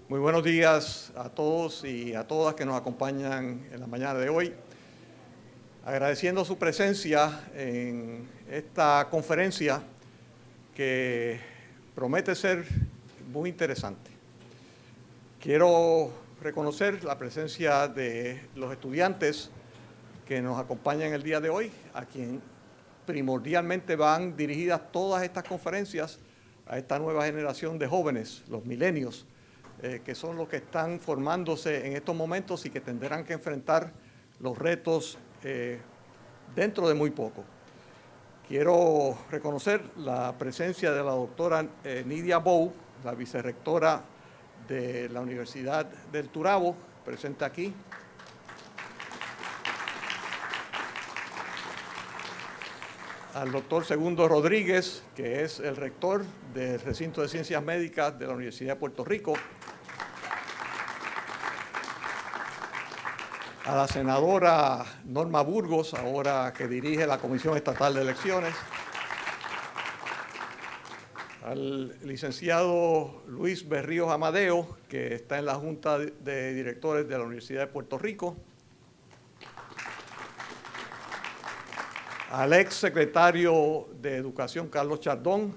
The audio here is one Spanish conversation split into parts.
Muy buenos días a todos y a todas que nos acompañan en la mañana de hoy. Agradeciendo su presencia en esta conferencia que promete ser muy interesante. Quiero reconocer la presencia de los estudiantes que nos acompañan el día de hoy, a quien primordialmente van dirigidas todas estas conferencias a esta nueva generación de jóvenes, los milenios, que son los que están formándose en estos momentos y que tendrán que enfrentar los retos dentro de muy poco. Quiero reconocer la presencia de la doctora Nidia Bow, la vicerrectora de la Universidad del Turabo, presente aquí. Al doctor Segundo Rodríguez, que es el rector del Recinto de Ciencias Médicas de la Universidad de Puerto Rico. A la senadora Norma Burgos, ahora que dirige la Comisión Estatal de Elecciones. Al licenciado Luis Berríos Amadeo, que está en la Junta de Directores de la Universidad de Puerto Rico. Al ex secretario de Educación, Carlos Chardón,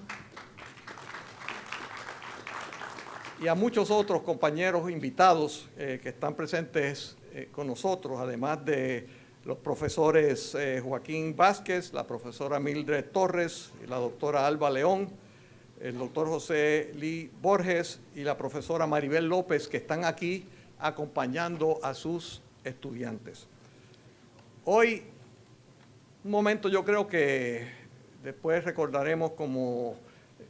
y a muchos otros compañeros invitados que están presentes con nosotros, además de los profesores Joaquín Vázquez, la profesora Mildred Torres, la doctora Alba León, el doctor José Lee Borges y la profesora Maribel López, que están aquí acompañando a sus estudiantes. Hoy, un momento yo creo que después recordaremos como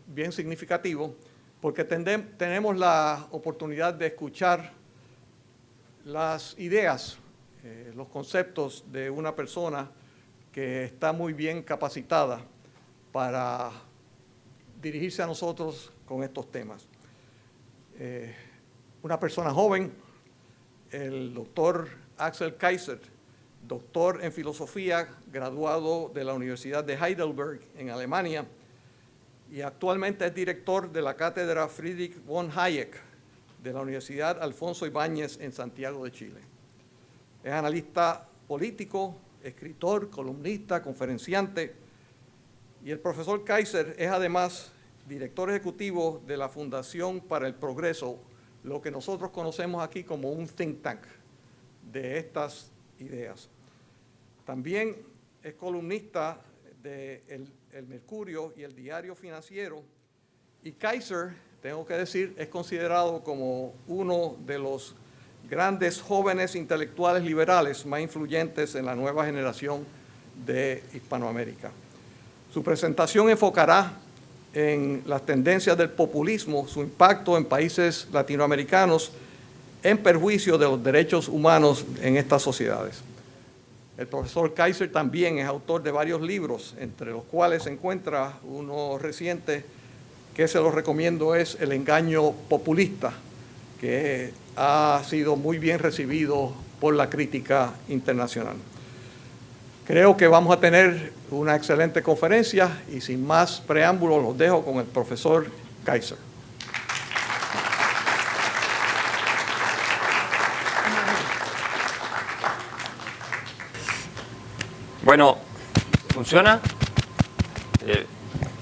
bien significativo, porque tenemos la oportunidad de escuchar las ideas, los conceptos de una persona que está muy bien capacitada para dirigirse a nosotros con estos temas. Una persona joven, el doctor Axel Kaiser, doctor en filosofía, graduado de la Universidad de Heidelberg en Alemania, y actualmente es director de la cátedra Friedrich von Hayek de la Universidad Alfonso Ibáñez en Santiago de Chile. Es analista político, escritor, columnista, conferenciante, y el profesor Kaiser es además director ejecutivo de la Fundación para el Progreso, lo que nosotros conocemos aquí como un think tank de estas ideas. También es columnista de El Mercurio y el Diario Financiero, y Kaiser, tengo que decir, es considerado como uno de los grandes jóvenes intelectuales liberales más influyentes en la nueva generación de Hispanoamérica. Su presentación enfocará en las tendencias del populismo, su impacto en países latinoamericanos en perjuicio de los derechos humanos en estas sociedades. El profesor Kaiser también es autor de varios libros, entre los cuales se encuentra uno reciente que se los recomiendo, es El engaño populista, que ha sido muy bien recibido por la crítica internacional. Creo que vamos a tener una excelente conferencia y sin más preámbulos los dejo con el profesor Kaiser. Bueno, ¿funciona?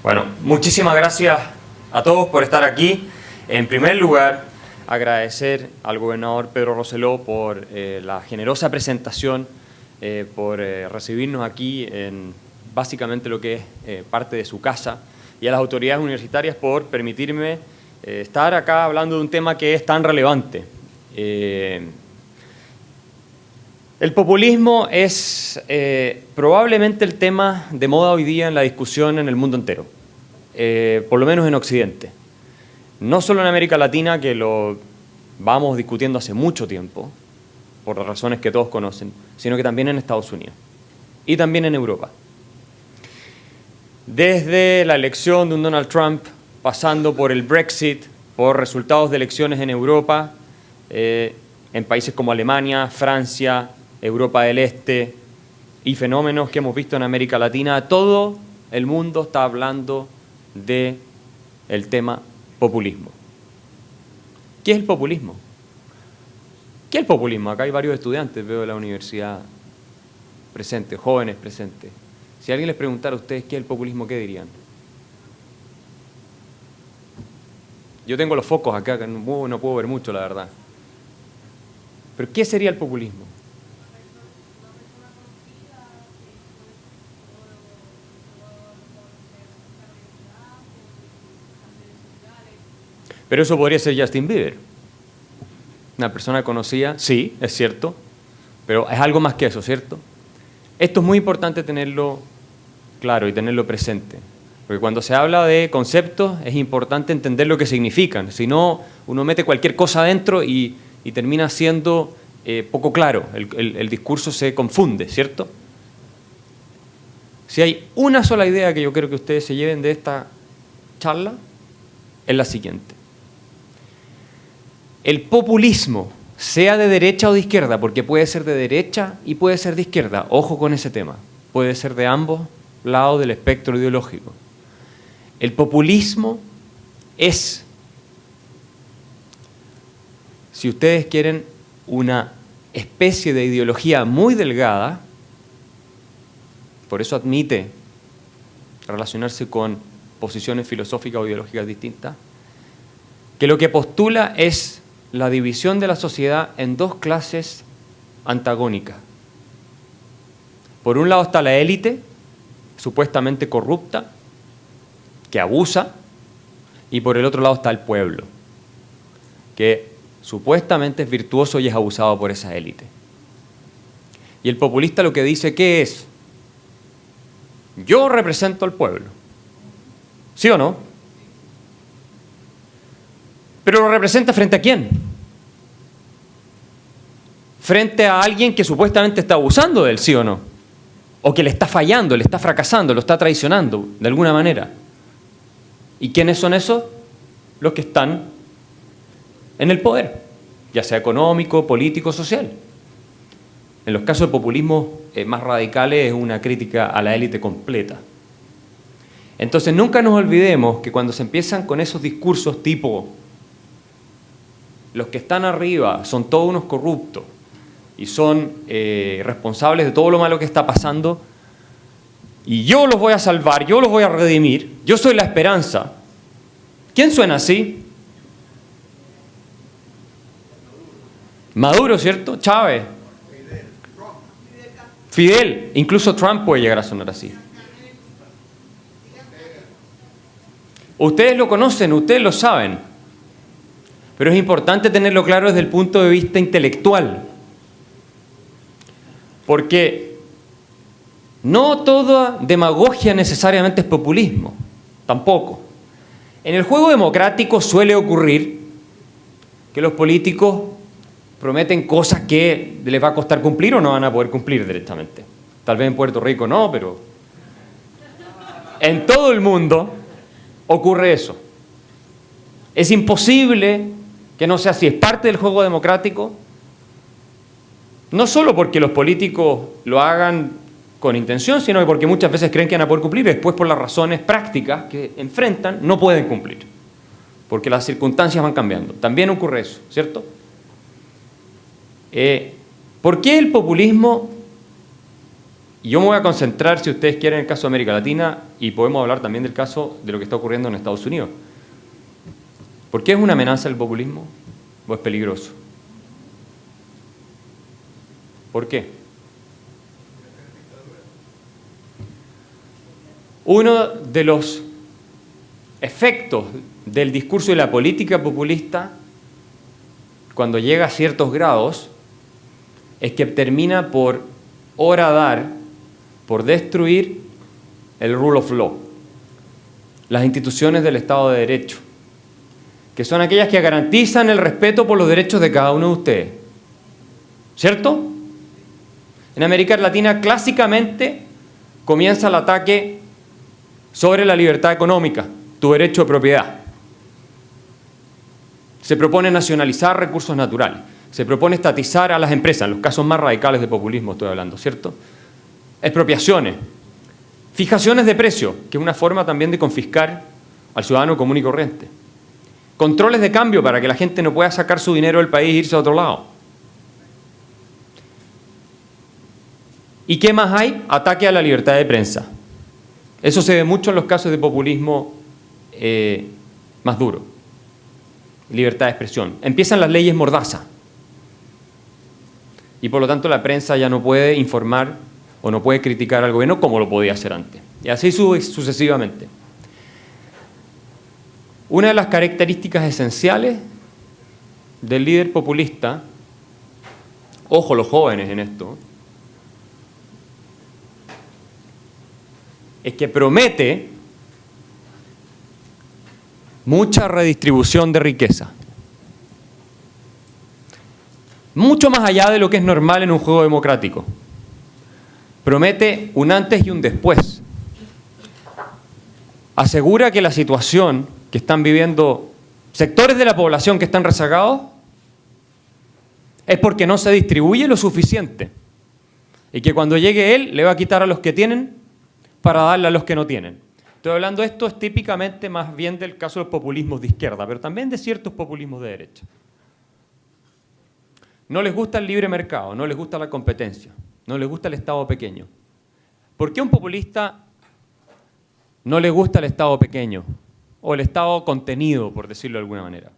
Bueno, muchísimas gracias a todos por estar aquí. En primer lugar, agradecer al gobernador Pedro Rosselló por la generosa presentación, por recibirnos aquí en básicamente lo que es parte de su casa, y a las autoridades universitarias por permitirme estar acá hablando de un tema que es tan relevante. El populismo es probablemente el tema de moda hoy día en la discusión en el mundo entero, por lo menos en Occidente. No solo en América Latina, que lo vamos discutiendo hace mucho tiempo, por las razones que todos conocen, sino que también en Estados Unidos y también en Europa. Desde la elección de un Donald Trump, pasando por el Brexit, por resultados de elecciones en Europa, en países como Alemania, Francia, Europa del Este y fenómenos que hemos visto en América Latina, todo el mundo está hablando del tema populismo. ¿Qué es el populismo? ¿Qué es el populismo? Acá hay varios estudiantes, veo de la universidad presentes, jóvenes presentes. Si alguien les preguntara a ustedes qué es el populismo, ¿qué dirían? Yo tengo los focos acá, que no puedo ver mucho, la verdad. ¿Pero qué sería el populismo? Pero eso podría ser Justin Bieber. Una persona conocida, sí, es cierto, pero es algo más que eso, ¿cierto? Esto es muy importante tenerlo claro y tenerlo presente. Porque cuando se habla de conceptos es importante entender lo que significan. Si no, uno mete cualquier cosa adentro y termina siendo poco claro. El discurso se confunde, ¿cierto? Si hay una sola idea que yo quiero que ustedes se lleven de esta charla, es la siguiente. El populismo, sea de derecha o de izquierda, porque puede ser de derecha y puede ser de izquierda, ojo con ese tema, puede ser de ambos lados del espectro ideológico. El populismo es, si ustedes quieren, una especie de ideología muy delgada, por eso admite relacionarse con posiciones filosóficas o ideológicas distintas, que lo que postula es la división de la sociedad en dos clases antagónicas. Por un lado está la élite, supuestamente corrupta, que abusa, y por el otro lado está el pueblo, que supuestamente es virtuoso y es abusado por esa élite. Y el populista lo que dice, ¿qué es? Yo represento al pueblo. ¿Sí o no? ¿Pero lo representa frente a quién? Frente a alguien que supuestamente está abusando de él, ¿sí o no? O que le está fallando, le está fracasando, lo está traicionando de alguna manera. ¿Y quiénes son esos? Los que están en el poder, ya sea económico, político, social. En los casos de populismo más radicales es una crítica a la élite completa. Entonces nunca nos olvidemos que cuando se empiezan con esos discursos tipo los que están arriba son todos unos corruptos y son responsables de todo lo malo que está pasando, y yo los voy a salvar, yo los voy a redimir, yo soy la esperanza. ¿Quién suena así? Maduro, ¿cierto? Chávez. Fidel. Incluso Trump puede llegar a sonar así. Ustedes lo conocen, ustedes lo saben. Pero es importante tenerlo claro desde el punto de vista intelectual. Porque no toda demagogia necesariamente es populismo, tampoco. En el juego democrático suele ocurrir que los políticos prometen cosas que les va a costar cumplir o no van a poder cumplir directamente. Tal vez en Puerto Rico no, pero en todo el mundo ocurre eso. Es imposible que no sea así, es parte del juego democrático, no solo porque los políticos lo hagan con intención, sino porque muchas veces creen que van a poder cumplir y después por las razones prácticas que enfrentan no pueden cumplir, porque las circunstancias van cambiando. También ocurre eso, ¿cierto? ¿Por qué el populismo? Yo me voy a concentrar, si ustedes quieren, en el caso de América Latina, y podemos hablar también del caso de lo que está ocurriendo en Estados Unidos. ¿Por qué es una amenaza el populismo o es peligroso? ¿Por qué? Uno de los efectos del discurso y la política populista, cuando llega a ciertos grados, es que termina por horadar, por destruir el rule of law, las instituciones del Estado de Derecho, que son aquellas que garantizan el respeto por los derechos de cada uno de ustedes. ¿Cierto? En América Latina, clásicamente, comienza el ataque sobre la libertad económica, tu derecho de propiedad. Se propone nacionalizar recursos naturales, se propone estatizar a las empresas, en los casos más radicales de populismo estoy hablando, ¿cierto? Expropiaciones, fijaciones de precio, que es una forma también de confiscar al ciudadano común y corriente. controles de cambio para que la gente no pueda sacar su dinero del país e irse a otro lado. ¿Y qué más hay? Ataque a la libertad de prensa. Eso se ve mucho en los casos de populismo más duro. Libertad de expresión. Empiezan las leyes mordaza. Y por lo tanto la prensa ya no puede informar o no puede criticar al gobierno como lo podía hacer antes. Y así sucesivamente. Una de las características esenciales del líder populista, ojo los jóvenes en esto, es que promete mucha redistribución de riqueza. Mucho más allá de lo que es normal en un juego democrático. Promete un antes y un después. Asegura que la situación que están viviendo sectores de la población que están rezagados es porque no se distribuye lo suficiente. Y que cuando llegue él le va a quitar a los que tienen para darle a los que no tienen. Estoy hablando de esto es típicamente más bien del caso de los populismos de izquierda, pero también de ciertos populismos de derecha. No les gusta el libre mercado, no les gusta la competencia, no les gusta el Estado pequeño. ¿Por qué a un populista no le gusta el Estado pequeño? O el Estado contenido, por decirlo de alguna manera.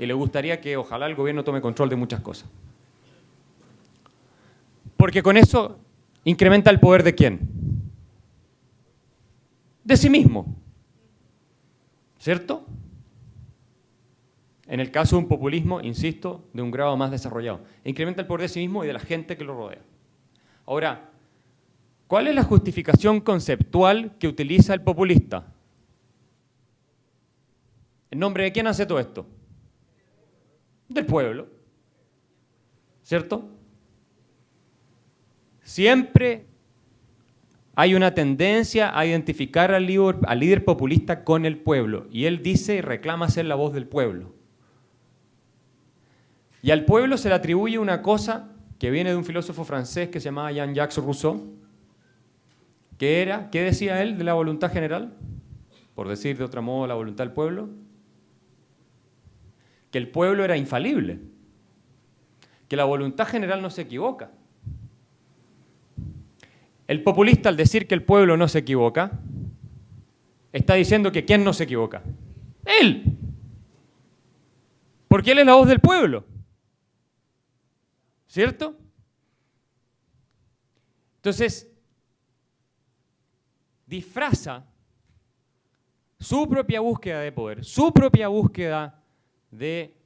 Y le gustaría que ojalá el gobierno tome control de muchas cosas. Porque con eso incrementa el poder ¿de quién? De sí mismo. ¿Cierto? En el caso de un populismo, insisto, de un grado más desarrollado. Incrementa el poder de sí mismo y de la gente que lo rodea. Ahora, ¿cuál es la justificación conceptual que utiliza el populista? ¿En nombre de quién hace todo esto? Del pueblo. ¿Cierto? Siempre hay una tendencia a identificar al líder populista con el pueblo. Y él dice y reclama ser la voz del pueblo. Y al pueblo se le atribuye una cosa que viene de un filósofo francés que se llamaba Jean-Jacques Rousseau, que era, ¿qué decía él de la voluntad general? Por decir de otro modo, la voluntad del pueblo. Que el pueblo era infalible, que la voluntad general no se equivoca. El populista, al decir que el pueblo no se equivoca, está diciendo que ¿quién no se equivoca? Él. Porque él es la voz del pueblo. ¿Cierto? Entonces, disfraza su propia búsqueda de poder, su propia búsqueda de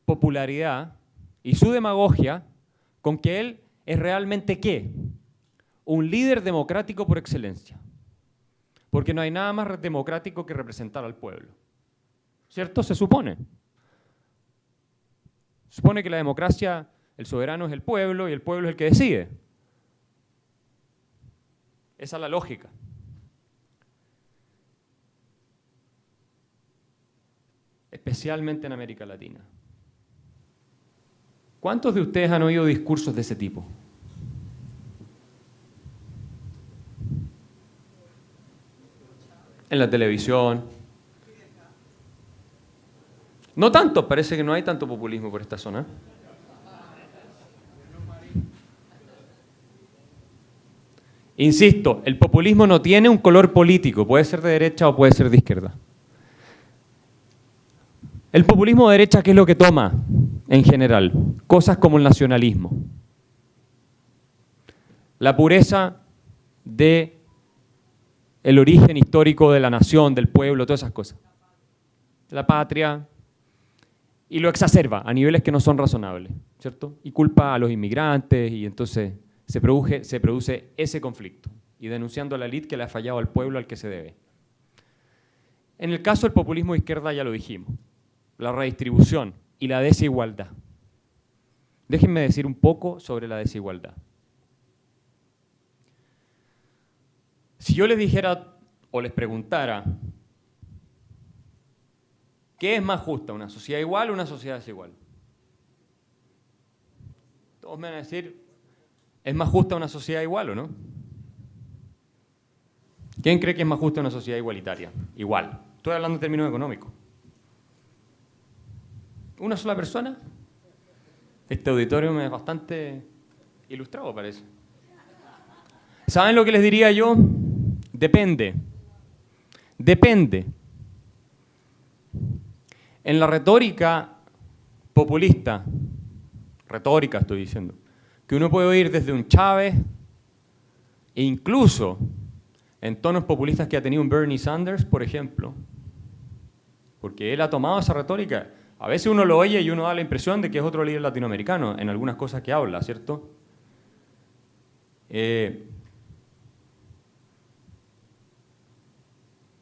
popularidad y su demagogia con que él es realmente ¿qué? Un líder democrático por excelencia. Porque no hay nada más democrático que representar al pueblo. ¿Cierto? Se supone. Se supone que la democracia, el soberano es el pueblo y el pueblo es el que decide. Esa es la lógica. Especialmente en América Latina. ¿Cuántos de ustedes han oído discursos de ese tipo? En la televisión. No tanto, parece que no hay tanto populismo por esta zona. Insisto, el populismo no tiene un color político, puede ser de derecha o puede ser de izquierda. El populismo de derecha, ¿qué es lo que toma en general? Cosas como el nacionalismo. La pureza del origen histórico de la nación, del pueblo, todas esas cosas. La patria. Y lo exacerba a niveles que no son razonables, ¿cierto? Y culpa a los inmigrantes y entonces se produce ese conflicto. Y denunciando a la élite que le ha fallado al pueblo al que se debe. En el caso del populismo de izquierda ya lo dijimos. La redistribución y la desigualdad. Déjenme decir un poco sobre la desigualdad. Si yo les dijera o les preguntara, ¿qué es más justa, una sociedad igual o una sociedad desigual? Todos me van a decir, ¿es más justa una sociedad igual o no? ¿Quién cree que es más justa una sociedad igualitaria? Igual. Estoy hablando en términos económicos. ¿Una sola persona? Este auditorio es bastante ilustrado, parece. ¿Saben lo que les diría yo? Depende. Depende. En la retórica populista, retórica estoy diciendo, que uno puede oír desde un Chávez e incluso en tonos populistas que ha tenido un Bernie Sanders, por ejemplo, porque él ha tomado esa retórica. A veces uno lo oye y uno da la impresión de que es otro líder latinoamericano en algunas cosas que habla, ¿cierto?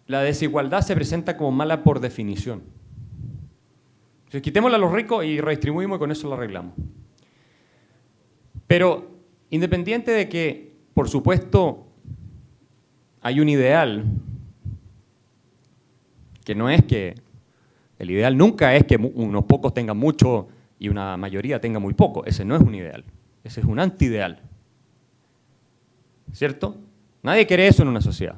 La desigualdad se presenta como mala por definición. Entonces, quitémosla a los ricos y redistribuimos y con eso lo arreglamos. Pero, independiente de que, por supuesto, hay un ideal, que no es que, el ideal nunca es que unos pocos tengan mucho y una mayoría tenga muy poco. Ese no es un ideal, ese es un antiideal. ¿Cierto? Nadie quiere eso en una sociedad.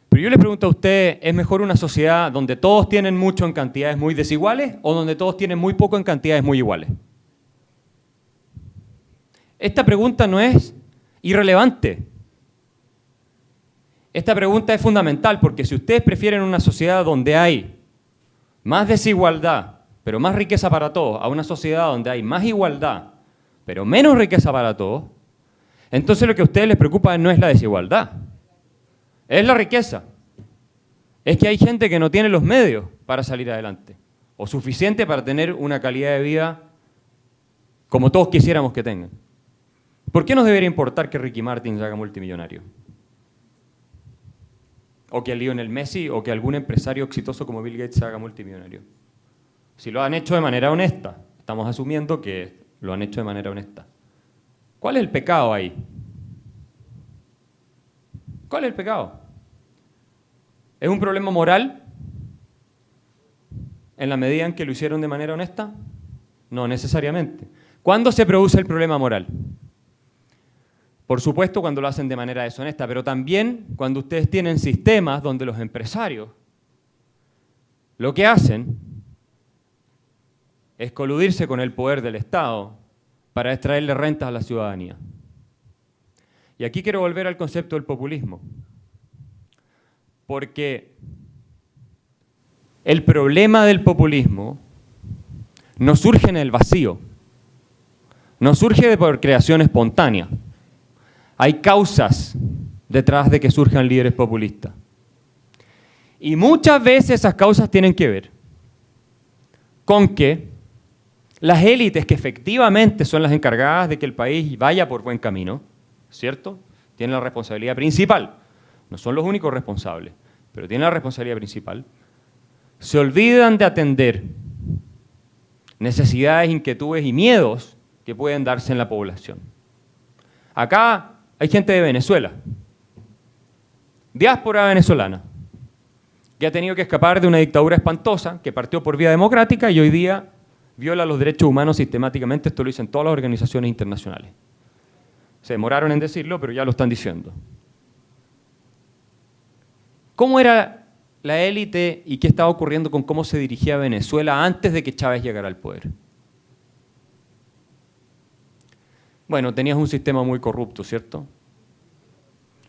Pero yo les pregunto a usted, ¿es mejor una sociedad donde todos tienen mucho en cantidades muy desiguales o donde todos tienen muy poco en cantidades muy iguales? Esta pregunta no es irrelevante. Esta pregunta es fundamental porque si ustedes prefieren una sociedad donde hay más desigualdad, pero más riqueza para todos, a una sociedad donde hay más igualdad, pero menos riqueza para todos, entonces lo que a ustedes les preocupa no es la desigualdad, es la riqueza. Es que hay gente que no tiene los medios para salir adelante, o suficiente para tener una calidad de vida como todos quisiéramos que tengan. ¿Por qué nos debería importar que Ricky Martin se haga multimillonario? O que Lionel Messi o que algún empresario exitoso como Bill Gates se haga multimillonario. Si lo han hecho de manera honesta, estamos asumiendo que lo han hecho de manera honesta. ¿Cuál es el pecado ahí? ¿Cuál es el pecado? ¿Es un problema moral en la medida en que lo hicieron de manera honesta? No necesariamente. ¿Cuándo se produce el problema moral? Por supuesto cuando lo hacen de manera deshonesta, pero también cuando ustedes tienen sistemas donde los empresarios lo que hacen es coludirse con el poder del Estado para extraerle rentas a la ciudadanía. Y aquí quiero volver al concepto del populismo, porque el problema del populismo no surge en el vacío, no surge por creación espontánea. Hay causas detrás de que surjan líderes populistas. Y muchas veces esas causas tienen que ver con que las élites que efectivamente son las encargadas de que el país vaya por buen camino, ¿cierto? Tienen la responsabilidad principal. No son los únicos responsables, pero tienen la responsabilidad principal. Se olvidan de atender necesidades, inquietudes y miedos que pueden darse en la población. Acá hay gente de Venezuela, diáspora venezolana, que ha tenido que escapar de una dictadura espantosa que partió por vía democrática y hoy día viola los derechos humanos sistemáticamente. Esto lo dicen todas las organizaciones internacionales. Se demoraron en decirlo, pero ya lo están diciendo. ¿Cómo era la élite y qué estaba ocurriendo con cómo se dirigía Venezuela antes de que Chávez llegara al poder? Bueno, tenías un sistema muy corrupto, ¿cierto?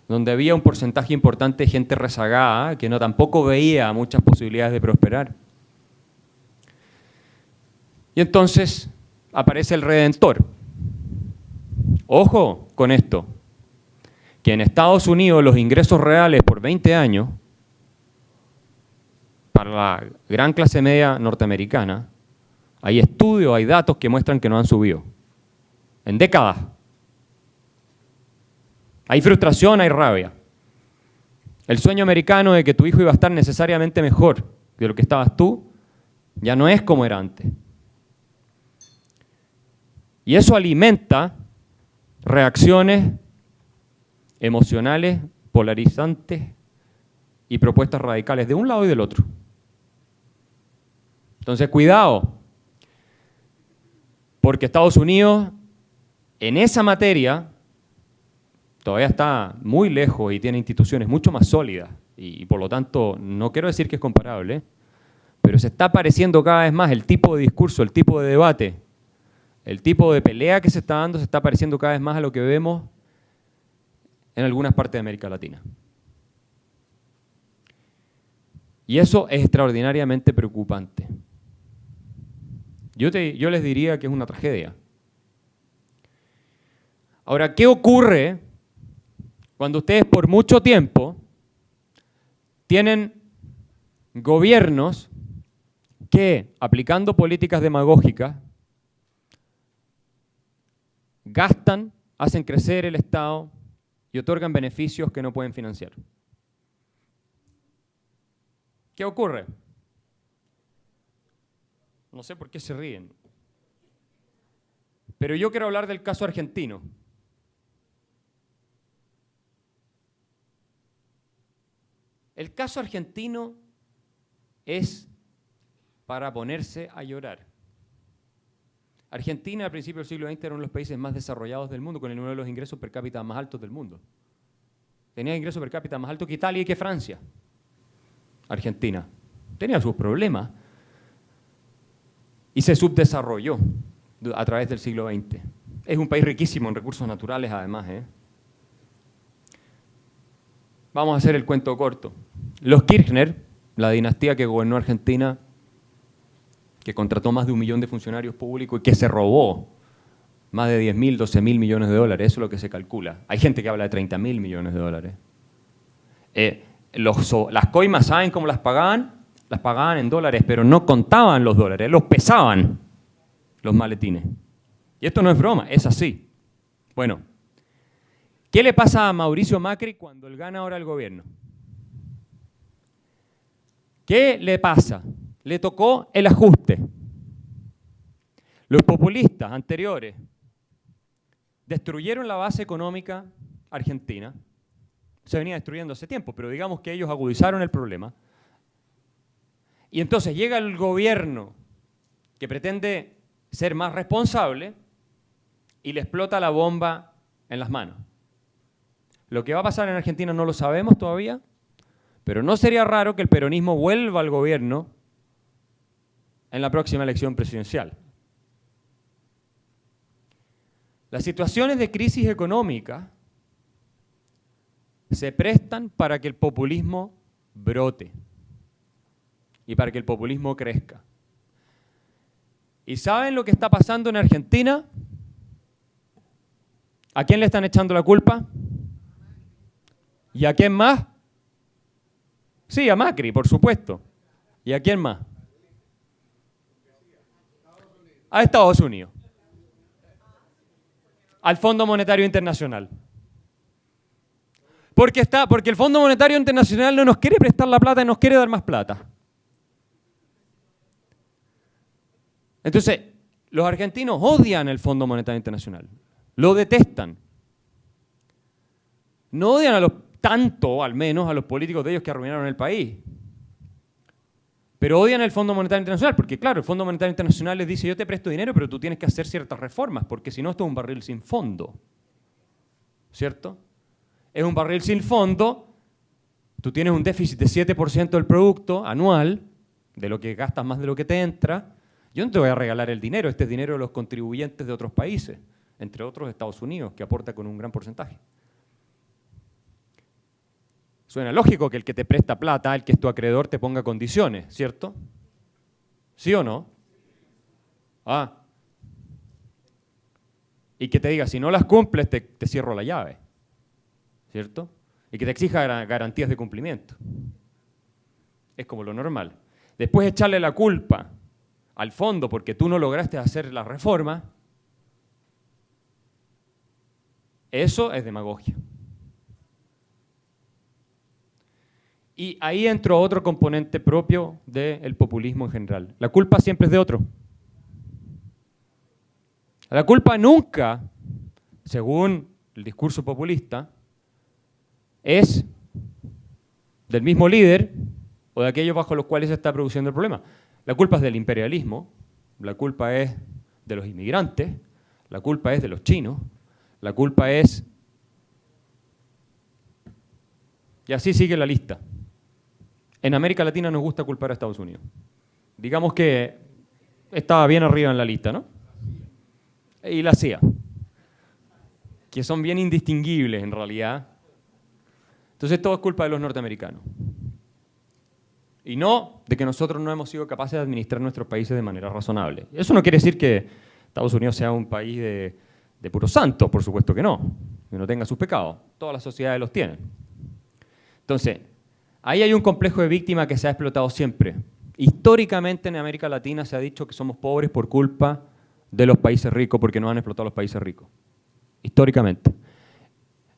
Donde había un porcentaje importante de gente rezagada que tampoco veía muchas posibilidades de prosperar. Y entonces aparece el Redentor. Ojo con esto, que en Estados Unidos los ingresos reales por 20 años, para la gran clase media norteamericana, hay estudios, hay datos que muestran que no han subido. En décadas. Hay frustración, hay rabia. El sueño americano de que tu hijo iba a estar necesariamente mejor de lo que estabas tú, ya no es como era antes. Y eso alimenta reacciones emocionales, polarizantes y propuestas radicales de un lado y del otro. Entonces, cuidado, porque Estados Unidos en esa materia todavía está muy lejos y tiene instituciones mucho más sólidas y por lo tanto no quiero decir que es comparable, Pero se está pareciendo cada vez más el tipo de discurso, el tipo de debate, el tipo de pelea que se está dando, se está pareciendo cada vez más a lo que vemos en algunas partes de América Latina. Y eso es extraordinariamente preocupante. Yo les diría que es una tragedia. Ahora, ¿qué ocurre cuando ustedes por mucho tiempo tienen gobiernos que, aplicando políticas demagógicas, gastan, hacen crecer el Estado y otorgan beneficios que no pueden financiar? ¿Qué ocurre? No sé por qué se ríen. Pero yo quiero hablar del caso argentino. El caso argentino es para ponerse a llorar. Argentina, al principio del siglo XX, era uno de los países más desarrollados del mundo, con uno de los ingresos per cápita más altos del mundo. Tenía ingresos per cápita más altos que Italia y que Francia. Argentina. Tenía sus problemas. Y se subdesarrolló a través del siglo XX. Es un país riquísimo en recursos naturales, además. Vamos a hacer el cuento corto. Los Kirchner, la dinastía que gobernó Argentina, que contrató más de 1 millón de funcionarios públicos y que se robó más de 10.000, 12.000 millones de dólares, eso es lo que se calcula. Hay gente que habla de 30.000 millones de dólares. Las coimas, ¿saben cómo las pagaban? Las pagaban en dólares, pero no contaban los dólares, los pesaban los maletines. Y esto no es broma, es así. Bueno, ¿qué le pasa a Mauricio Macri cuando él gana ahora el gobierno? ¿Qué le pasa? Le tocó el ajuste. Los populistas anteriores destruyeron la base económica argentina. Se venía destruyendo hace tiempo, pero digamos que ellos agudizaron el problema. Y entonces llega el gobierno que pretende ser más responsable y le explota la bomba en las manos. Lo que va a pasar en Argentina no lo sabemos todavía, pero no sería raro que el peronismo vuelva al gobierno en la próxima elección presidencial. Las situaciones de crisis económica se prestan para que el populismo brote y para que el populismo crezca. ¿Y saben lo que está pasando en Argentina? ¿A quién le están echando la culpa? ¿Y a quién más? Sí, a Macri, por supuesto. ¿Y a quién más? A Estados Unidos. Al Fondo Monetario Internacional. Porque el Fondo Monetario Internacional no nos quiere prestar la plata y nos quiere dar más plata. Entonces, los argentinos odian el Fondo Monetario Internacional. Lo detestan. No odian tanto, al menos, a los políticos de ellos que arruinaron el país. Pero odian el Fondo Monetario Internacional, porque claro, el Fondo Monetario Internacional les dice, yo te presto dinero, pero tú tienes que hacer ciertas reformas, porque si no, esto es un barril sin fondo. ¿Cierto? Es un barril sin fondo, tú tienes un déficit de 7% del producto anual, de lo que gastas más de lo que te entra. Yo no te voy a regalar el dinero, este es dinero de los contribuyentes de otros países, entre otros Estados Unidos, que aporta con un gran porcentaje. Suena lógico que el que te presta plata, el que es tu acreedor, te ponga condiciones, ¿cierto? ¿Sí o no? Y que te diga, si no las cumples, te cierro la llave, ¿cierto? Y que te exija garantías de cumplimiento. Es como lo normal. Después echarle la culpa al fondo porque tú no lograste hacer la reforma, eso es demagogia. Y ahí entró otro componente propio del populismo en general. La culpa siempre es de otro. La culpa nunca, según el discurso populista, es del mismo líder o de aquellos bajo los cuales se está produciendo el problema. La culpa es del imperialismo, la culpa es de los inmigrantes, la culpa es de los chinos, la culpa es... Y así sigue la lista. En América Latina nos gusta culpar a Estados Unidos. digamos que estaba bien arriba en la lista, ¿no? Y la CIA, que son bien indistinguibles en realidad. Entonces todo es culpa de los norteamericanos. Y no de que nosotros no hemos sido capaces de administrar nuestros países de manera razonable. Eso no quiere decir que Estados Unidos sea un país de puros santos, por supuesto que no tenga sus pecados. Todas las sociedades los tienen. Entonces, ahí hay un complejo de víctima que se ha explotado siempre. Históricamente en América Latina se ha dicho que somos pobres por culpa de los países ricos, porque nos han explotado los países ricos. Históricamente.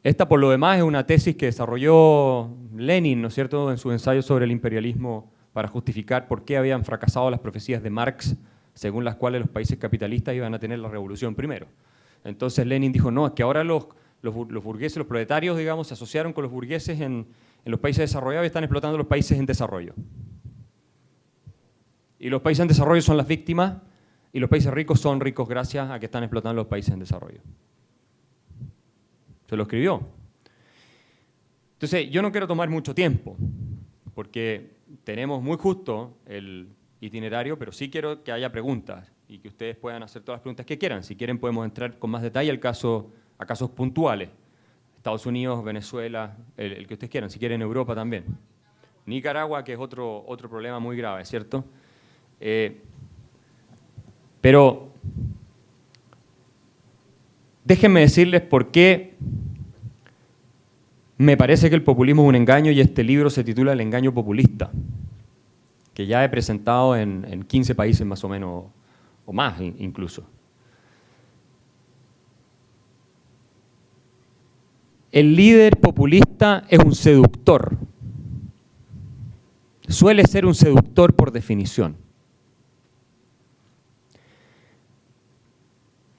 Esta, por lo demás, es una tesis que desarrolló Lenin, ¿no es cierto?, en sus ensayos sobre el imperialismo para justificar por qué habían fracasado las profecías de Marx, según las cuales los países capitalistas iban a tener la revolución primero. Entonces Lenin dijo, no, es que ahora los burgueses, los proletarios, digamos, se asociaron con los burgueses en los países desarrollados y están explotando los países en desarrollo. Y los países en desarrollo son las víctimas y los países ricos son ricos gracias a que están explotando los países en desarrollo. Se lo escribió. Entonces, yo no quiero tomar mucho tiempo, porque tenemos muy justo el itinerario, pero sí quiero que haya preguntas y que ustedes puedan hacer todas las preguntas que quieran. Si quieren, podemos entrar con más detalle a casos puntuales. Estados Unidos, Venezuela, el que ustedes quieran. Si quieren, Europa también. Nicaragua, que es otro problema muy grave, ¿cierto? Pero déjenme decirles por qué me parece que el populismo es un engaño y este libro se titula El engaño populista, que ya he presentado en 15 países más o menos, o más incluso. El líder populista es un seductor. Suele ser un seductor por definición.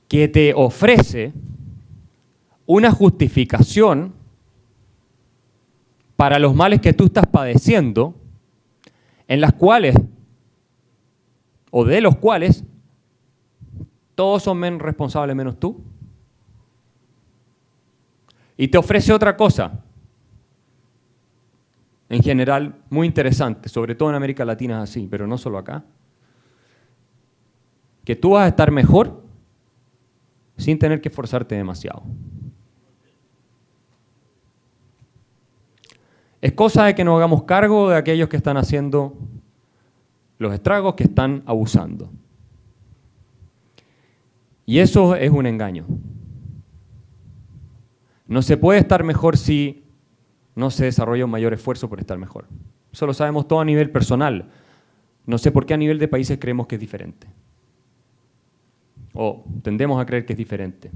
Que te ofrece una justificación para los males que tú estás padeciendo, en las cuales, o de los cuales, todos son responsables menos tú. Y te ofrece otra cosa, en general muy interesante, sobre todo en América Latina es así, pero no solo acá, que tú vas a estar mejor sin tener que esforzarte demasiado. Es cosa de que nos hagamos cargo de aquellos que están haciendo los estragos, que están abusando. Y eso es un engaño. No se puede estar mejor si no se desarrolla un mayor esfuerzo por estar mejor. Eso lo sabemos todo a nivel personal. No sé por qué a nivel de países creemos que es diferente. O tendemos a creer que es diferente.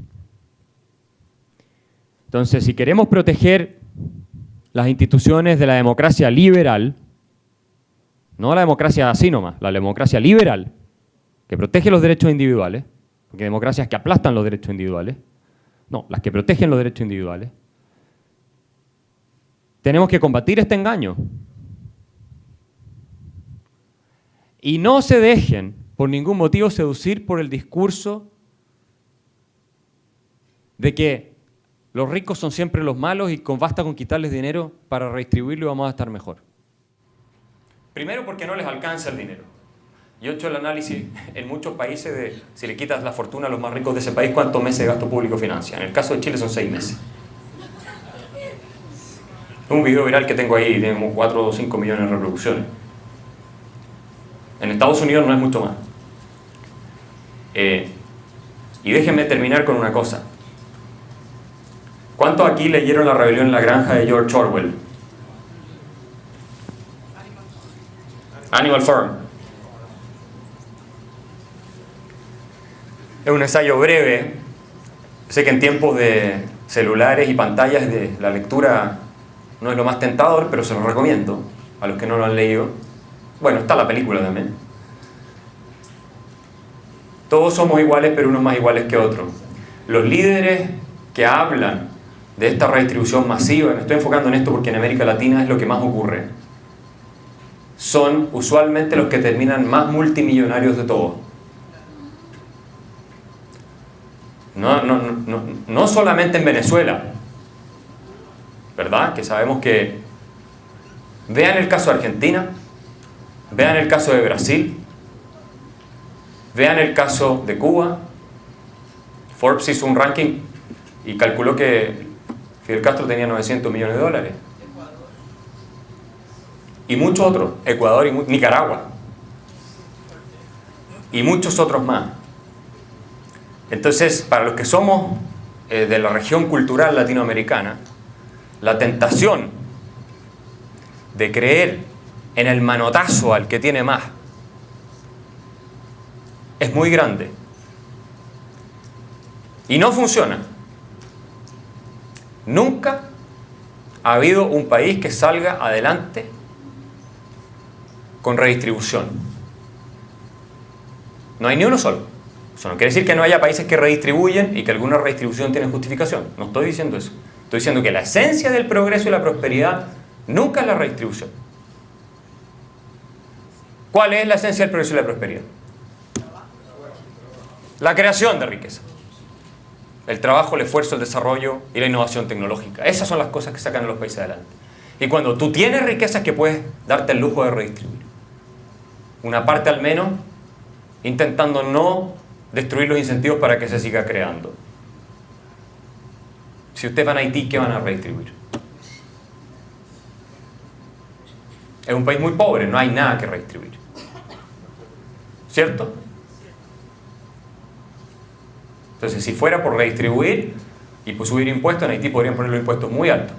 Entonces, si queremos proteger las instituciones de la democracia liberal, no la democracia así nomás, la democracia liberal, que protege los derechos individuales, porque hay democracias que aplastan los derechos individuales, no, las que protegen los derechos individuales, tenemos que combatir este engaño. Y no se dejen por ningún motivo seducir por el discurso de que los ricos son siempre los malos y basta con quitarles dinero para redistribuirlo y vamos a estar mejor. Primero porque no les alcanza el dinero. Yo he hecho el análisis en muchos países de si le quitas la fortuna a los más ricos de ese país, ¿cuántos meses de gasto público financian? En el caso de Chile son 6 meses. Un video viral que tengo ahí, tenemos 4 o 5 millones de reproducciones. En Estados Unidos no es mucho más. Y déjenme terminar con una cosa. ¿Cuántos aquí leyeron La rebelión en la granja de George Orwell? Animal Farm. Es un ensayo breve. Sé que en tiempos de celulares y pantallas la lectura no es lo más tentador, pero se lo recomiendo a los que no lo han leído. Bueno, está la película también. Todos somos iguales, pero unos más iguales que otros. Los líderes que hablan de esta redistribución masiva, me estoy enfocando en esto porque en América Latina es lo que más ocurre, son usualmente los que terminan más multimillonarios de todos. No solamente en Venezuela, ¿verdad? Que sabemos que... Vean el caso de Argentina, vean el caso de Brasil, Vean el caso de Cuba. Forbes hizo un ranking y calculó que Fidel Castro tenía 900 millones de dólares. Y muchos otros, Ecuador y Nicaragua. Y muchos otros más. Entonces, para los que somos de la región cultural latinoamericana, la tentación de creer en el manotazo al que tiene más es muy grande. Y no funciona. Nunca ha habido un país que salga adelante con redistribución. No hay ni uno solo. Eso no quiere decir que no haya países que redistribuyen y que alguna redistribución tiene justificación. No estoy diciendo eso. Estoy diciendo que la esencia del progreso y la prosperidad nunca es la redistribución. ¿Cuál es la esencia del progreso y la prosperidad? La creación de riqueza. El trabajo, el esfuerzo, el desarrollo y la innovación tecnológica. Esas son las cosas que sacan a los países adelante. Y cuando tú tienes riquezas que puedes darte el lujo de redistribuir. Una parte al menos, intentando no destruir los incentivos para que se siga creando. Si ustedes van a Haití, ¿qué van a redistribuir? Es un país muy pobre, no hay nada que redistribuir. ¿Cierto? Entonces, si fuera por redistribuir y por subir impuestos, en Haití podrían poner los impuestos muy altos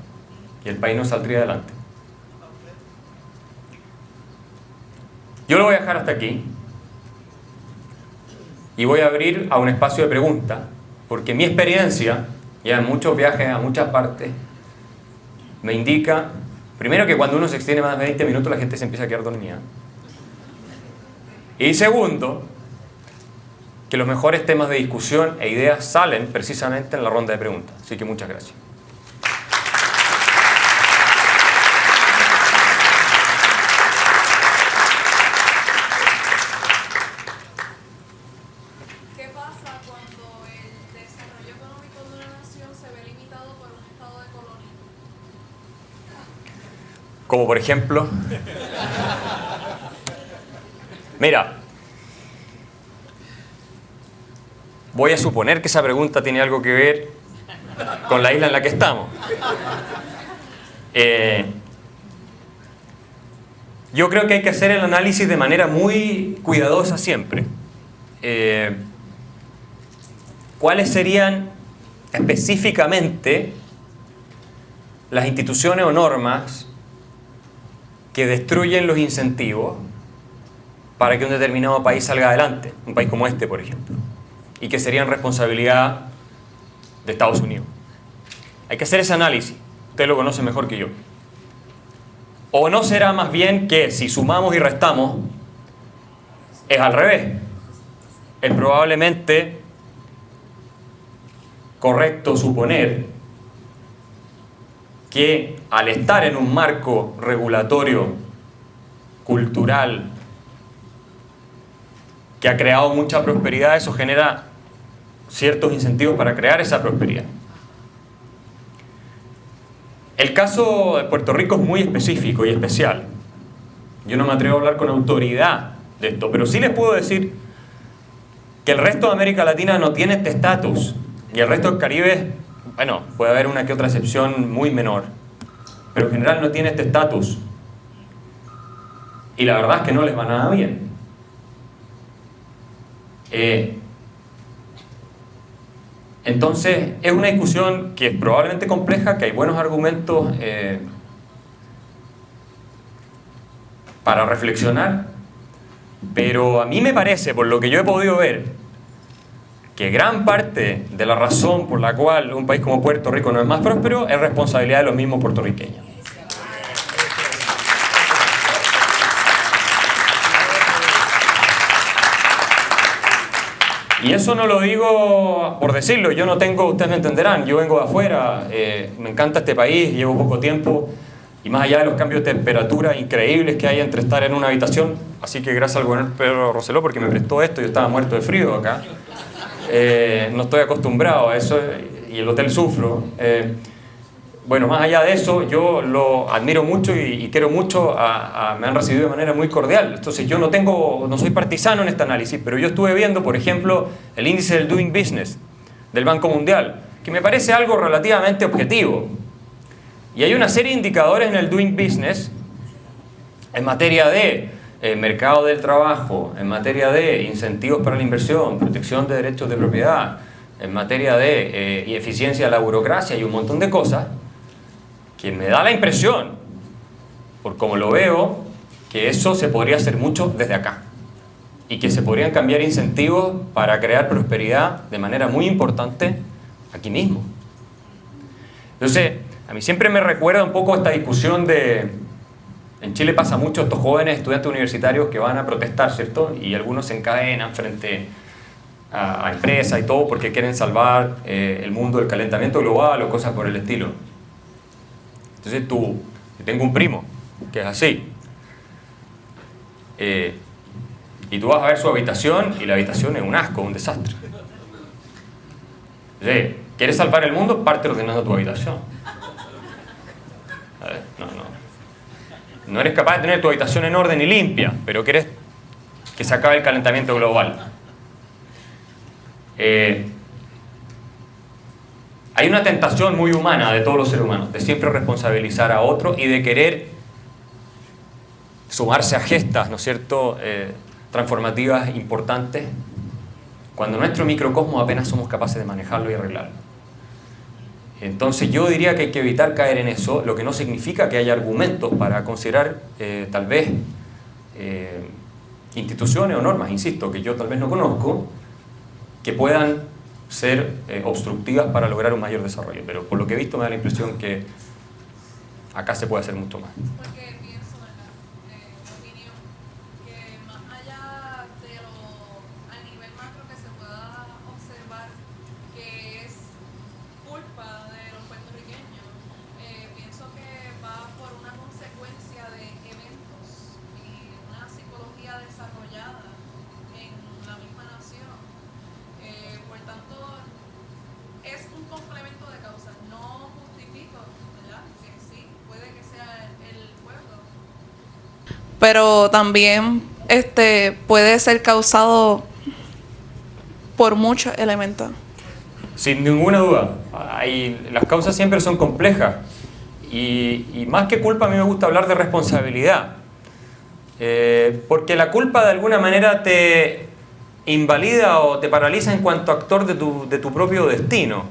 y el país no saldría adelante. Yo lo voy a dejar hasta aquí y voy a abrir a un espacio de preguntas, porque mi experiencia, ya en muchos viajes a muchas partes, me indica, primero, que cuando uno se extiende más de 20 minutos la gente se empieza a quedar dormida. Y segundo, que los mejores temas de discusión e ideas salen precisamente en la ronda de preguntas. Así que muchas gracias. ¿Qué pasa cuando el desarrollo económico de una nación se ve limitado por un estado de colonia? Como por ejemplo... Mira, voy a suponer que esa pregunta tiene algo que ver con la isla en la que estamos. Yo creo que hay que hacer el análisis de manera muy cuidadosa siempre. ¿Cuáles serían específicamente las instituciones o normas que destruyen los incentivos para que un determinado país salga adelante? Un país como este, por ejemplo. Y que serían responsabilidad de Estados Unidos. Hay que hacer ese análisis. Usted lo conoce mejor que yo. ¿O no será más bien que si sumamos y restamos es al revés? Es probablemente correcto suponer que al estar en un marco regulatorio, cultural, que ha creado mucha prosperidad, eso genera ciertos incentivos para crear esa prosperidad. El caso de Puerto Rico es muy específico y especial. Yo no me atrevo a hablar con autoridad de esto, pero sí les puedo decir que el resto de América Latina no tiene este estatus. Y el resto del Caribe, bueno, puede haber una que otra excepción muy menor, pero en general no tiene este estatus. Y la verdad es que no les va nada bien. Entonces, es una discusión que es probablemente compleja, que hay buenos argumentos para reflexionar, pero a mí me parece, por lo que yo he podido ver, que gran parte de la razón por la cual un país como Puerto Rico no es más próspero es responsabilidad de los mismos puertorriqueños. Y eso no lo digo por decirlo, yo no tengo, ustedes me entenderán, yo vengo de afuera, me encanta este país, llevo poco tiempo, y más allá de los cambios de temperatura increíbles que hay entre estar en una habitación, así que gracias al gobernador Pedro Rosselló porque me prestó esto, yo estaba muerto de frío acá, no estoy acostumbrado a eso, y el hotel sufro. bueno, más allá de eso, yo lo admiro mucho y quiero mucho, me han recibido de manera muy cordial. Entonces yo no soy partisano en este análisis, pero yo estuve viendo, por ejemplo, el índice del Doing Business del Banco Mundial, que me parece algo relativamente objetivo. Y hay una serie de indicadores en el Doing Business en materia de mercado del trabajo, en materia de incentivos para la inversión, protección de derechos de propiedad, en materia de eficiencia de la burocracia y un montón de cosas, que me da la impresión, por como lo veo, que eso se podría hacer mucho desde acá y que se podrían cambiar incentivos para crear prosperidad de manera muy importante aquí mismo. Entonces, a mí siempre me recuerda un poco esta discusión de... En Chile pasa mucho estos jóvenes estudiantes universitarios que van a protestar, ¿cierto? Y algunos se encadenan frente a empresas y todo porque quieren salvar el mundo del calentamiento global o cosas por el estilo. Entonces yo tengo un primo que es así. Y tú vas a ver su habitación y la habitación es un asco, un desastre. Entonces, ¿quieres salvar el mundo? Parte ordenando tu habitación. A ver, no eres capaz de tener tu habitación en orden y limpia, pero quieres que se acabe el calentamiento global. Hay una tentación muy humana de todos los seres humanos, de siempre responsabilizar a otro y de querer sumarse a gestas, ¿no es cierto?, transformativas importantes, cuando nuestro microcosmos apenas somos capaces de manejarlo y arreglarlo. Entonces yo diría que hay que evitar caer en eso, lo que no significa que haya argumentos para considerar tal vez instituciones o normas, insisto, que yo tal vez no conozco, que puedan ser obstructivas para lograr un mayor desarrollo. Pero por lo que he visto me da la impresión que acá se puede hacer mucho más. Porque pienso, ¿verdad? Mi opinión, que más allá de a nivel macro que se pueda observar que es culpa de los puertorriqueños, pienso que va por una consecuencia de eventos y una psicología desarrollada en la misma nación. Por tanto, es un complemento de causas. No justifico, ¿verdad?, que sí, puede que sea el pueblo. Pero también puede ser causado por muchos elementos. Sin ninguna duda. Las causas siempre son complejas. Y más que culpa, a mí me gusta hablar de responsabilidad. Porque la culpa de alguna manera te invalida o te paraliza en cuanto actor de tu propio destino.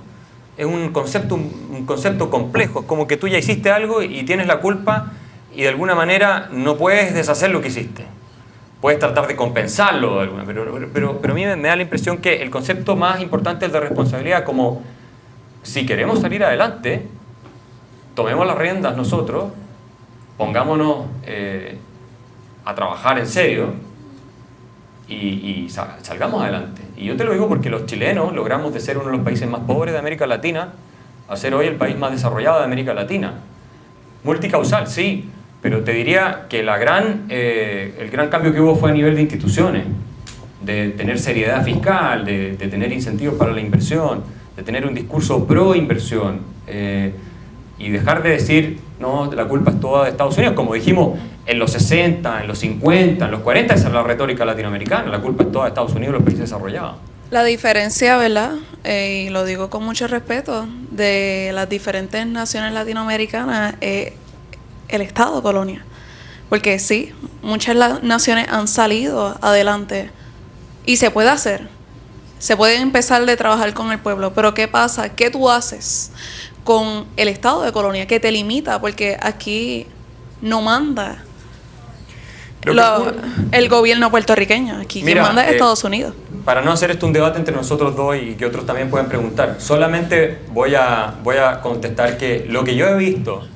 Es un concepto complejo. Es como que tú ya hiciste algo y tienes la culpa y de alguna manera no puedes deshacer lo que hiciste. Puedes tratar de compensarlo de alguna, pero a mí me da la impresión que el concepto más importante es de responsabilidad, como si queremos salir adelante, tomemos las riendas nosotros, pongámonos a trabajar en serio y salgamos adelante. Y yo te lo digo porque los chilenos logramos de ser uno de los países más pobres de América Latina a ser hoy el país más desarrollado de América Latina. Multicausal, sí, pero te diría que el gran cambio que hubo fue a nivel de instituciones, de tener seriedad fiscal, de tener incentivos para la inversión, de tener un discurso pro inversión y dejar de decir, no, la culpa es toda de Estados Unidos, como dijimos en los 60, en los 50, en los 40, esa es la retórica latinoamericana, la culpa es toda de Estados Unidos y los países desarrollados. La diferencia, ¿verdad?, y lo digo con mucho respeto, de las diferentes naciones latinoamericanas es el Estado colonia. Porque sí, muchas naciones han salido adelante y se puede hacer. Se puede empezar de trabajar con el pueblo, pero ¿qué pasa? ¿Qué tú haces con el Estado de colonia que te limita? Porque aquí no manda el gobierno puertorriqueño, aquí quien manda es Estados Unidos. Para no hacer esto un debate entre nosotros dos y que otros también puedan preguntar, solamente voy a contestar que lo que yo he visto,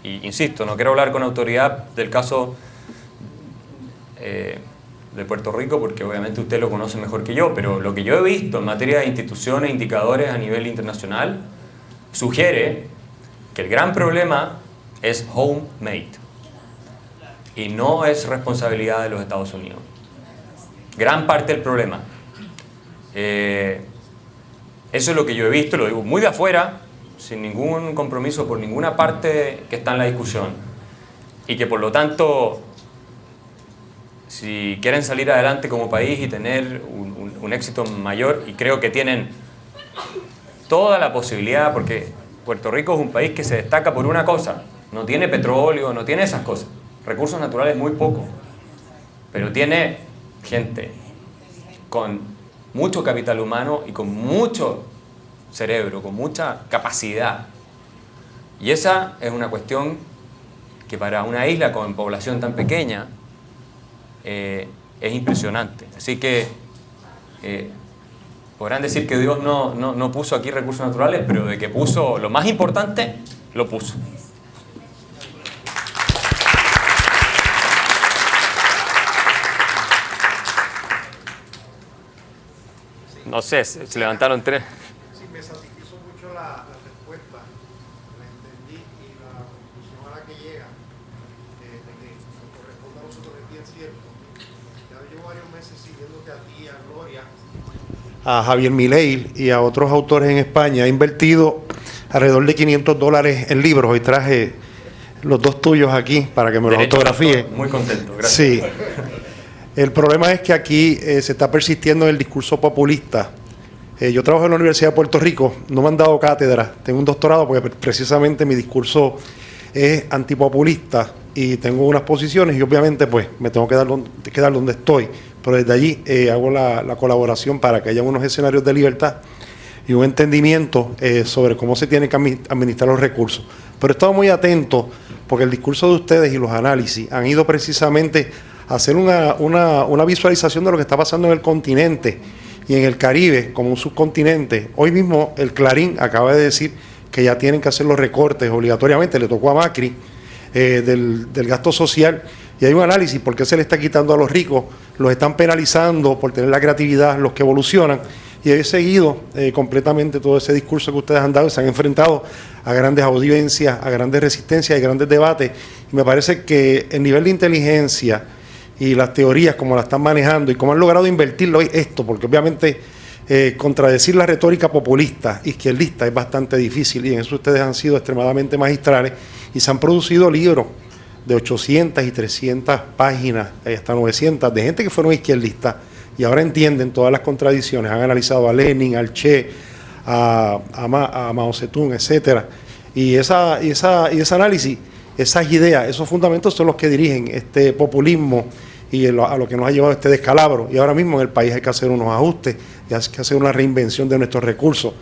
y insisto, no quiero hablar con autoridad del caso de Puerto Rico porque obviamente usted lo conoce mejor que yo, pero lo que yo he visto en materia de instituciones, indicadores a nivel internacional, sugiere que el gran problema es homemade y no es responsabilidad de los Estados Unidos. Gran parte del problema. Eso es lo que yo he visto, lo digo muy de afuera, sin ningún compromiso por ninguna parte que está en la discusión, y que por lo tanto, si quieren salir adelante como país y tener un éxito mayor, y creo que tienen toda la posibilidad, porque Puerto Rico es un país que se destaca por una cosa: no tiene petróleo, no tiene esas cosas, recursos naturales muy poco, pero tiene gente con mucho capital humano y con mucho cerebro, con mucha capacidad. Y esa es una cuestión que para una isla con población tan pequeña es impresionante. Así que podrán decir que Dios no puso aquí recursos naturales, pero de que puso lo más importante, lo puso. No sé, se levantaron tres. Sí, me satisfizo mucho la respuesta, la entendí, y la conclusión a la que llega, de que nos corresponde a nosotros, es bien cierto. Ya llevo varios meses siguiéndote a ti, a Gloria, a Javier Milei y a otros autores en España. He invertido alrededor de $500 en libros. Hoy traje los dos tuyos aquí para que me los autografíe. Muy contento, gracias. Sí. El problema es que aquí se está persistiendo en el discurso populista. Yo trabajo en la Universidad de Puerto Rico, no me han dado cátedra, tengo un doctorado porque precisamente mi discurso es antipopulista y tengo unas posiciones y obviamente pues me tengo que quedar donde estoy, pero desde allí hago la colaboración para que haya unos escenarios de libertad y un entendimiento sobre cómo se tienen que administrar los recursos. Pero he estado muy atento porque el discurso de ustedes y los análisis han ido precisamente hacer una visualización de lo que está pasando en el continente y en el Caribe como un subcontinente. Hoy mismo el Clarín acaba de decir que ya tienen que hacer los recortes obligatoriamente, le tocó a Macri, del gasto social, y hay un análisis por qué se le está quitando a los ricos, los están penalizando por tener la creatividad, los que evolucionan, y he seguido completamente todo ese discurso que ustedes han dado y se han enfrentado a grandes audiencias, a grandes resistencias y grandes debates, y me parece que el nivel de inteligencia y las teorías, como la están manejando y cómo han logrado invertirlo esto, porque obviamente contradecir la retórica populista, izquierdista, es bastante difícil, y en eso ustedes han sido extremadamente magistrales, y se han producido libros de 800 y 300 páginas, hasta 900, de gente que fueron izquierdistas, y ahora entienden todas las contradicciones, han analizado a Lenin, al Che, a Mao Zedong, etcétera, y ese análisis, esas ideas, esos fundamentos son los que dirigen este populismo y a lo que nos ha llevado este descalabro. Y ahora mismo en el país hay que hacer unos ajustes y hay que hacer una reinvención de nuestros recursos.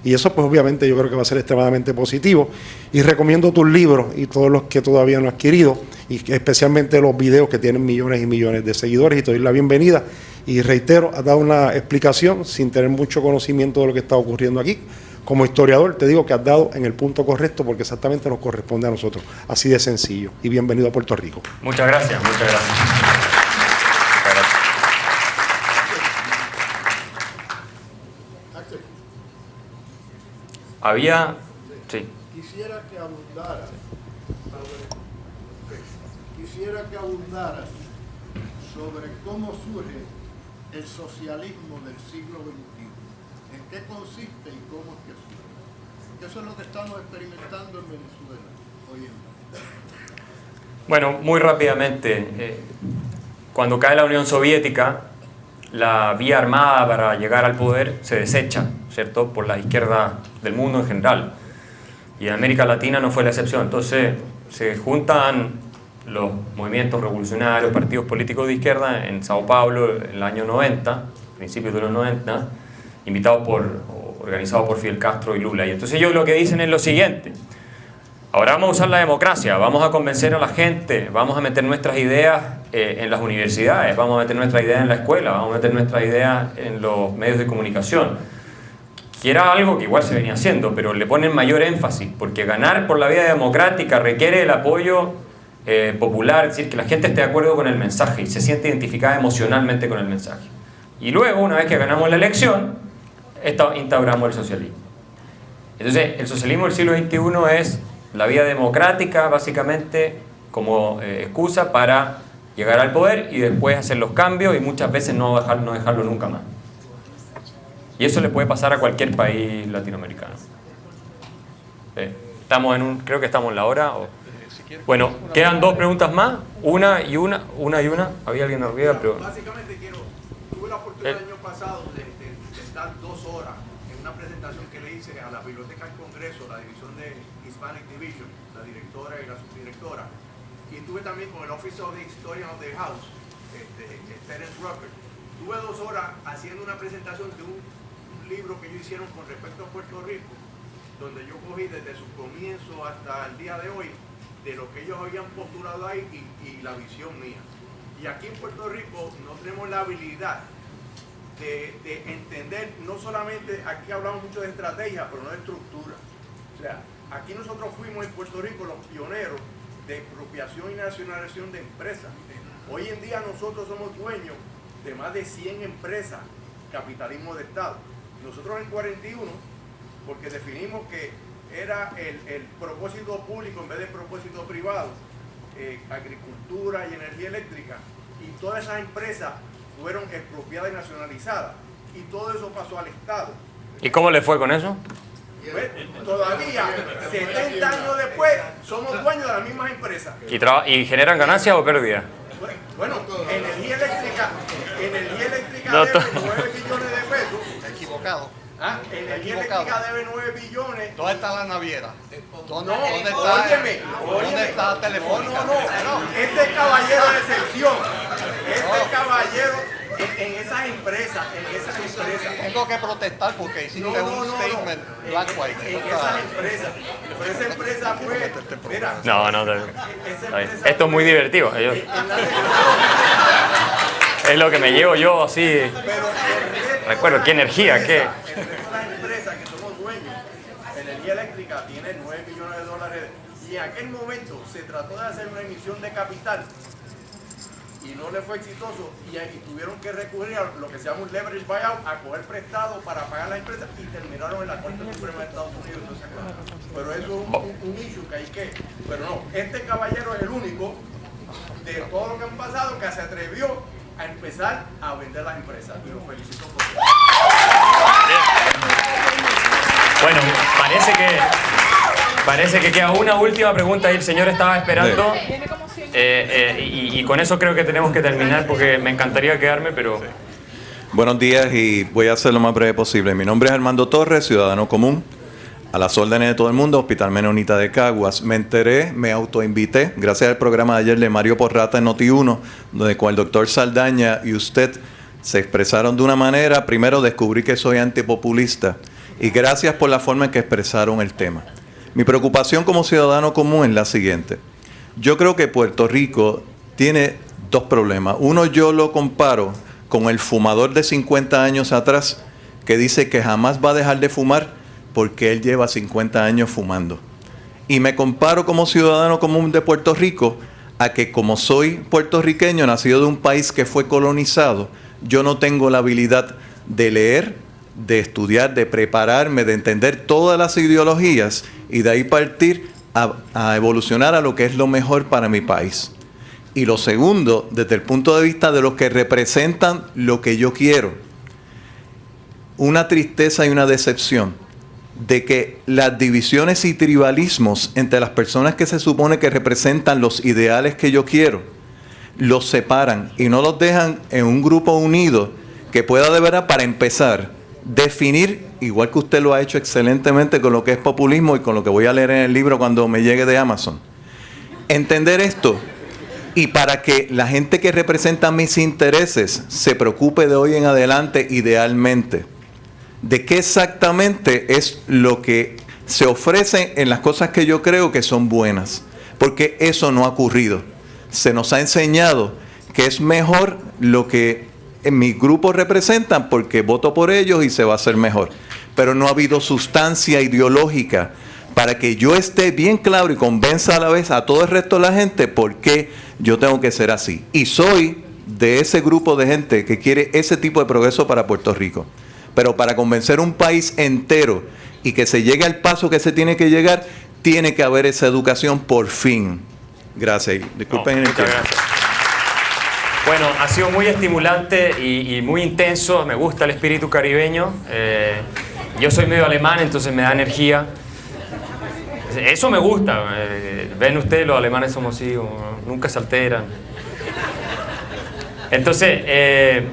Y eso pues obviamente yo creo que va a ser extremadamente positivo. Y recomiendo tus libros y todos los que todavía no he adquirido, y especialmente los videos que tienen millones y millones de seguidores, y te doy la bienvenida. Y reitero, has dado una explicación sin tener mucho conocimiento de lo que está ocurriendo aquí. Como historiador te digo que has dado en el punto correcto porque exactamente nos corresponde a nosotros. Así de sencillo. Y bienvenido a Puerto Rico. Muchas gracias, muchas gracias. Había... Sí. Quisiera que abundara sobre cómo surge el socialismo del siglo XXI. ¿En qué consiste y cómo es que surge? Eso es lo que estamos experimentando en Venezuela hoy en día. Bueno, muy rápidamente, cuando cae la Unión Soviética, la vía armada para llegar al poder se desecha, ¿cierto?, por la izquierda del mundo en general. Y en América Latina no fue la excepción. Entonces se juntan los movimientos revolucionarios, partidos políticos de izquierda en Sao Paulo en el año 90, principios de los 90, organizados por Fidel Castro y Lula. Y entonces ellos lo que dicen es lo siguiente: ahora vamos a usar la democracia, vamos a convencer a la gente, vamos a meter nuestras ideas en las universidades, vamos a meter nuestras ideas en la escuela, vamos a meter nuestras ideas en los medios de comunicación. Que era algo que igual se venía haciendo, pero le ponen mayor énfasis, porque ganar por la vía democrática requiere el apoyo popular, es decir, que la gente esté de acuerdo con el mensaje y se siente identificada emocionalmente con el mensaje. Y luego, una vez que ganamos la elección, instauramos el socialismo. Entonces, el socialismo del siglo XXI es la vía democrática, básicamente, como excusa para llegar al poder y después hacer los cambios y muchas veces no dejarlo nunca más. Y eso le puede pasar a cualquier país latinoamericano. Creo que estamos en la hora. Bueno, quedan dos preguntas más. Una y una. Había alguien arriba, pero... Básicamente tuve la oportunidad el año pasado de estar 2 horas en una presentación que le hice a la Biblioteca del Congreso, la división de Hispanic Division, la directora y la subdirectora. Y estuve también con el Office of the Historian of the House, Terence Rucker. Tuve 2 horas haciendo una presentación de un libro que ellos hicieron con respecto a Puerto Rico, donde yo cogí desde su comienzo hasta el día de hoy de lo que ellos habían postulado ahí y la visión mía. Y aquí en Puerto Rico no tenemos la habilidad de entender, no solamente, aquí hablamos mucho de estrategia, pero no de estructura. O sea, aquí nosotros fuimos en Puerto Rico los pioneros de expropiación y nacionalización de empresas. Hoy en día nosotros somos dueños de más de 100 empresas, capitalismo de Estado. Nosotros en 41, porque definimos que era el propósito público en vez de propósito privado, agricultura y energía eléctrica, y todas esas empresas fueron expropiadas y nacionalizadas, y todo eso pasó al Estado. ¿Y cómo le fue con eso? Pues, todavía, 70 años después, somos dueños de las mismas empresas. ¿Y generan ganancias o pérdidas? Bueno, energía eléctrica No, debe 9 billones de pesos. Equivocado. Energía eléctrica debe 9 billones. ¿Dónde está la naviera? ¿Dónde está la telefónica? No. Este caballero de excepción. Este caballero en esas empresas. Tengo que protestar porque hiciste un statement black white. En esas empresas. Pero esa empresa fue. Mira. No. Esto es muy divertido. Es lo que me llevo yo así. Recuerdo, qué energía, qué. El resto de las empresas que somos dueños, energía eléctrica tiene 9 billones de dólares. Y en aquel momento se trató de hacer una emisión de capital y no le fue exitoso y tuvieron que recurrir a lo que se llama un leverage buyout, a coger prestado para pagar las empresas y terminaron en la Corte Suprema de Estados Unidos. Pero eso es un issue que hay que... Pero no, este caballero es el único de todo lo que han pasado que se atrevió a empezar a vender las empresas y lo felicito por eso. Bueno, parece que queda una última pregunta y el señor estaba esperando. Y con eso creo que tenemos que terminar porque me encantaría quedarme, pero... Buenos días y voy a hacer lo más breve posible. Mi nombre es Armando Torres, ciudadano común, a las órdenes de todo el mundo, Hospital Menonita de Caguas. Me enteré, me autoinvité, gracias al programa de ayer de Mario Porrata en Noti1, donde con el doctor Saldaña y usted se expresaron de una manera. Primero descubrí que soy antipopulista y gracias por la forma en que expresaron el tema. Mi preocupación como ciudadano común es la siguiente. Yo creo que Puerto Rico tiene dos problemas. Uno, yo lo comparo con el fumador de 50 años atrás que dice que jamás va a dejar de fumar porque él lleva 50 años fumando. Y me comparo como ciudadano común de Puerto Rico a que como soy puertorriqueño, nacido de un país que fue colonizado, yo no tengo la habilidad de leer, de estudiar, de prepararme, de entender todas las ideologías y de ahí partir a evolucionar a lo que es lo mejor para mi país. Y lo segundo, desde el punto de vista de los que representan lo que yo quiero, una tristeza y una decepción de que las divisiones y tribalismos entre las personas que se supone que representan los ideales que yo quiero, los separan y no los dejan en un grupo unido que pueda de verdad, para empezar, definir, igual que usted lo ha hecho excelentemente con lo que es populismo y con lo que voy a leer en el libro cuando me llegue de Amazon. Entender esto y para que la gente que representa mis intereses se preocupe de hoy en adelante idealmente de qué exactamente es lo que se ofrece en las cosas que yo creo que son buenas, porque eso no ha ocurrido. Se nos ha enseñado que es mejor lo que en mi grupo representan porque voto por ellos y se va a hacer mejor. Pero no ha habido sustancia ideológica para que yo esté bien claro y convenza a la vez a todo el resto de la gente por qué yo tengo que ser así. Y soy de ese grupo de gente que quiere ese tipo de progreso para Puerto Rico. Pero para convencer un país entero y que se llegue al paso que se tiene que llegar, tiene que haber esa educación por fin. Gracias. Disculpen. Muchas gracias. Bueno, ha sido muy estimulante y muy intenso. Me gusta el espíritu caribeño. Yo soy medio alemán, entonces me da energía. Eso me gusta. Ven ustedes, los alemanes somos así, nunca se alteran. Entonces,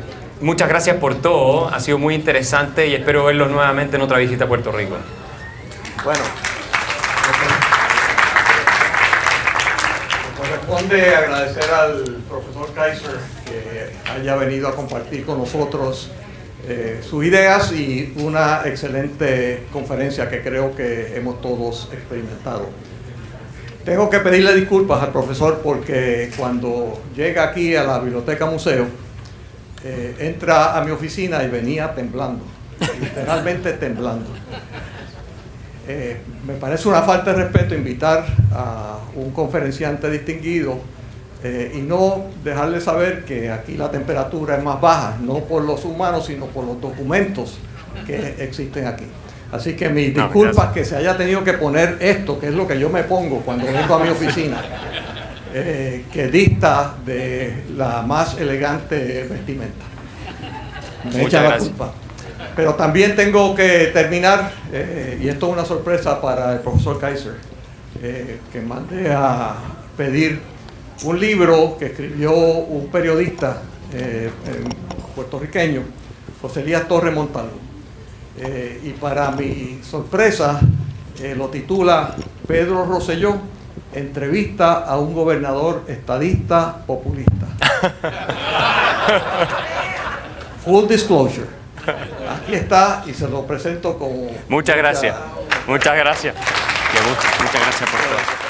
muchas gracias por todo. Ha sido muy interesante y espero verlos nuevamente en otra visita a Puerto Rico. Bueno, me corresponde agradecer al profesor Kaiser que haya venido a compartir con nosotros sus ideas y una excelente conferencia que creo que hemos todos experimentado. Tengo que pedirle disculpas al profesor porque cuando llega aquí a la Biblioteca Museo, entra a mi oficina y venía temblando, literalmente temblando. Me parece una falta de respeto invitar a un conferenciante distinguido y no dejarle saber que aquí la temperatura es más baja, no por los humanos, sino por los documentos que existen aquí. Así que mis disculpas que se haya tenido que poner esto, que es lo que yo me pongo cuando vengo a mi oficina, que dista de la más elegante vestimenta. Me echa la culpa. Pero también tengo que terminar, y esto es una sorpresa para el profesor Kaiser, que mandé a pedir un libro que escribió un periodista puertorriqueño, José Elías Torres Montalvo. Y para mi sorpresa, lo titula Pedro Rosselló, entrevista a un gobernador estadista populista. Full disclosure. Aquí está y se lo presento como... Muchas gracias. Muchas gracias. Muchas gracias por todo.